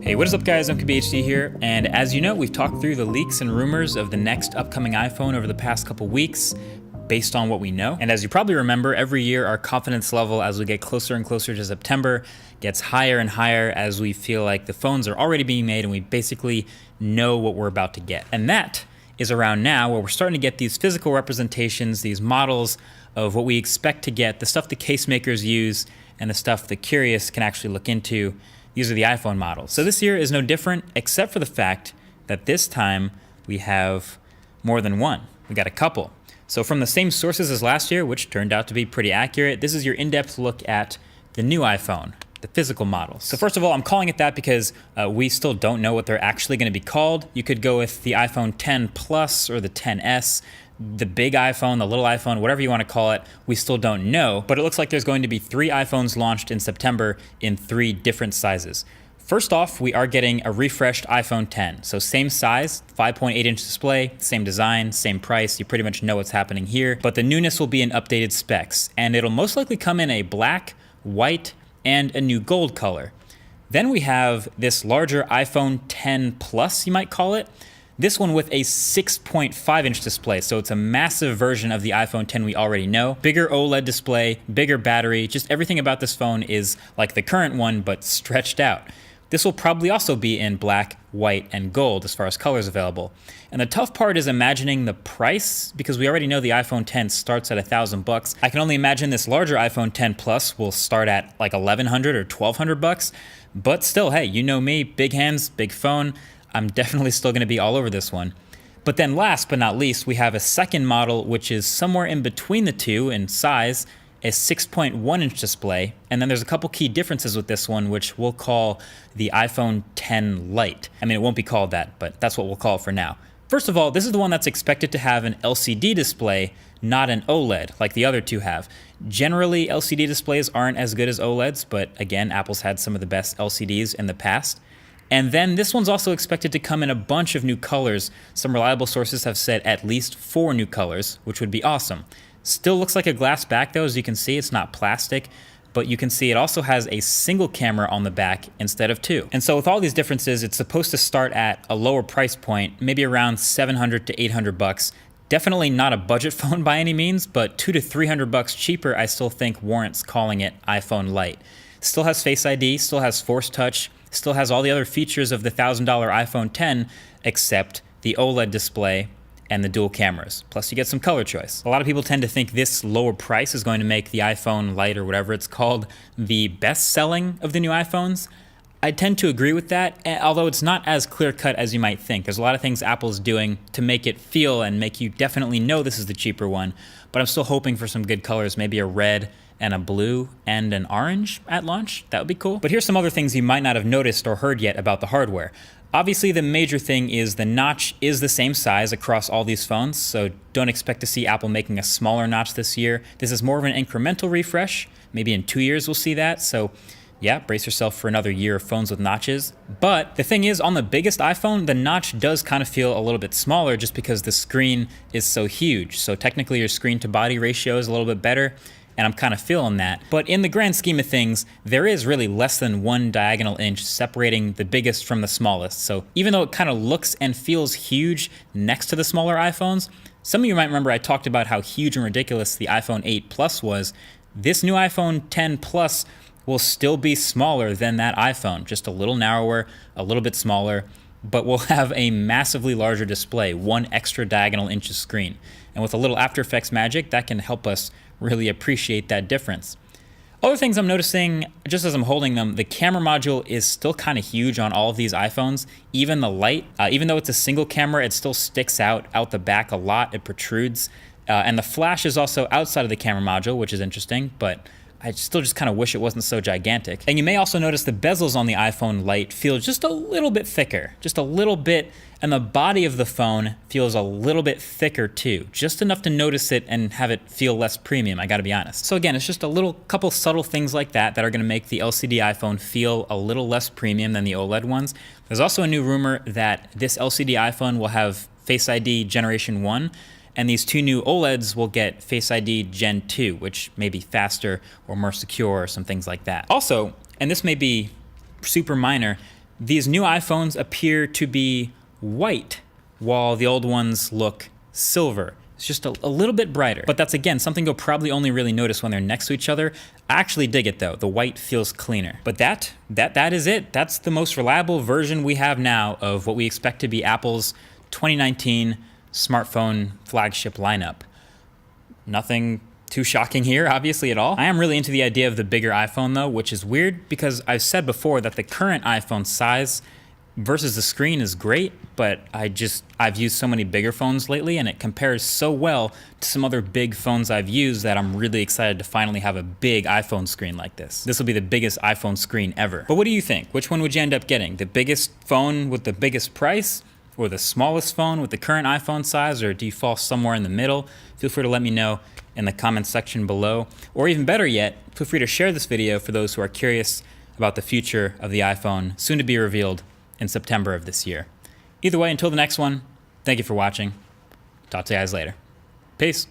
Hey, what is up guys, I'm KBHD here, and as you know, we've talked through the leaks and rumors of the next upcoming iPhone over the past couple weeks, based on what we know. And as you probably remember, every year our confidence level as we get closer and closer to September gets higher and higher as we feel like the phones are already being made and we basically know what we're about to get. And that is around now where we're starting to get these physical representations, these models of what we expect to get, the stuff the case makers use, and the stuff the curious can actually look into. These are the iPhone models. So this year is no different, except for the fact that this time we have more than one. We got a couple. So from the same sources as last year, which turned out to be pretty accurate, this is your in-depth look at the new iPhone, the physical models. So first of all, I'm calling it that because we still don't know what they're actually gonna be called. You could go with the iPhone 10 Plus or the 10s, the big iPhone, the little iPhone, whatever you want to call it, we still don't know. But it looks like there's going to be 3 iPhones launched in September in 3 different sizes. First off, we are getting a refreshed iPhone 10. So same size, 5.8-inch display, same design, same price. You pretty much know what's happening here. But the newness will be in updated specs. And it'll most likely come in a black, white, and a new gold color. Then we have this larger iPhone 10 Plus, you might call it. This one with a 6.5-inch display, so it's a massive version of the iPhone 10 we already know. Bigger OLED display, bigger battery, just everything about this phone is like the current one, but stretched out. This will probably also be in black, white, and gold as far as colors available. And the tough part is imagining the price, because we already know the iPhone 10 starts at $1,000. I can only imagine this larger iPhone 10 Plus will start at like $1,100 or $1,200. But still, hey, you know me, big hands, big phone. I'm definitely still gonna be all over this one. But then last but not least, we have a second model which is somewhere in between the two in size, a 6.1-inch display, and then there's a couple key differences with this one which we'll call the iPhone 10 Lite. I mean, it won't be called that, but that's what we'll call it for now. First of all, this is the one that's expected to have an LCD display, not an OLED like the other two have. Generally, LCD displays aren't as good as OLEDs, but again, Apple's had some of the best LCDs in the past. And then this one's also expected to come in a bunch of new colors. Some reliable sources have said at least 4 new colors, which would be awesome. Still looks like a glass back though, as you can see, it's not plastic, but you can see it also has a single camera on the back instead of 2. And so with all these differences, it's supposed to start at a lower price point, maybe around $700 to $800. Definitely not a budget phone by any means, but $200 to $300 cheaper I still think warrants calling it iPhone Lite. Still has Face ID, still has Force Touch, still has all the other features of the $1,000 iPhone 10, except the OLED display and the dual cameras. Plus you get some color choice. A lot of people tend to think this lower price is going to make the iPhone Lite or whatever it's called the best selling of the new iPhones. I tend to agree with that, although it's not as clear-cut as you might think. There's a lot of things Apple's doing to make it feel and make you definitely know this is the cheaper one, but I'm still hoping for some good colors, maybe a red and a blue and an orange at launch. That would be cool. But here's some other things you might not have noticed or heard yet about the hardware. Obviously, the major thing is the notch is the same size across all these phones, so don't expect to see Apple making a smaller notch this year. This is more of an incremental refresh. Maybe in 2 years we'll see that, so yeah, brace yourself for another year of phones with notches. But the thing is, on the biggest iPhone, the notch does kind of feel a little bit smaller just because the screen is so huge. So technically your screen to body ratio is a little bit better, and I'm kind of feeling that. But in the grand scheme of things, there is really less than 1 diagonal inch separating the biggest from the smallest. So even though it kind of looks and feels huge next to the smaller iPhones, some of you might remember I talked about how huge and ridiculous the iPhone 8 Plus was. This new iPhone 10 Plus will still be smaller than that iPhone, just a little narrower, a little bit smaller, but we'll have a massively larger display, 1 extra diagonal inch of screen. And with a little After Effects magic, that can help us really appreciate that difference. Other things I'm noticing, just as I'm holding them, the camera module is still kind of huge on all of these iPhones, even the Lite. Even though it's a single camera, it still sticks out the back a lot, it protrudes. And the flash is also outside of the camera module, which is interesting, but I still just kind of wish it wasn't so gigantic. And you may also notice the bezels on the iPhone Lite feel just a little bit thicker, just a little bit, and the body of the phone feels a little bit thicker too, just enough to notice it and have it feel less premium, I gotta be honest. So again, it's just a little couple subtle things like that that are gonna make the LCD iPhone feel a little less premium than the OLED ones. There's also a new rumor that this LCD iPhone will have Face ID Generation 1, and these 2 new OLEDs will get Face ID Gen 2, which may be faster or more secure or some things like that. Also, and this may be super minor, these new iPhones appear to be white, while the old ones look silver. It's just a little bit brighter. But that's, again, something you'll probably only really notice when they're next to each other. I actually dig it though. The white feels cleaner. But that is it. That's the most reliable version we have now of what we expect to be Apple's 2019 smartphone flagship lineup. Nothing too shocking here, obviously, at all. I am really into the idea of the bigger iPhone though, which is weird because I've said before that the current iPhone size versus the screen is great, but I've used so many bigger phones lately and it compares so well to some other big phones I've used that I'm really excited to finally have a big iPhone screen like this. This will be the biggest iPhone screen ever. But what do you think? Which one would you end up getting? The biggest phone with the biggest price, or the smallest phone with the current iPhone size, or do you fall somewhere in the middle? Feel free to let me know in the comments section below. Or even better yet, feel free to share this video for those who are curious about the future of the iPhone, soon to be revealed in September of this year. Either way, until the next one, thank you for watching. Talk to you guys later. Peace.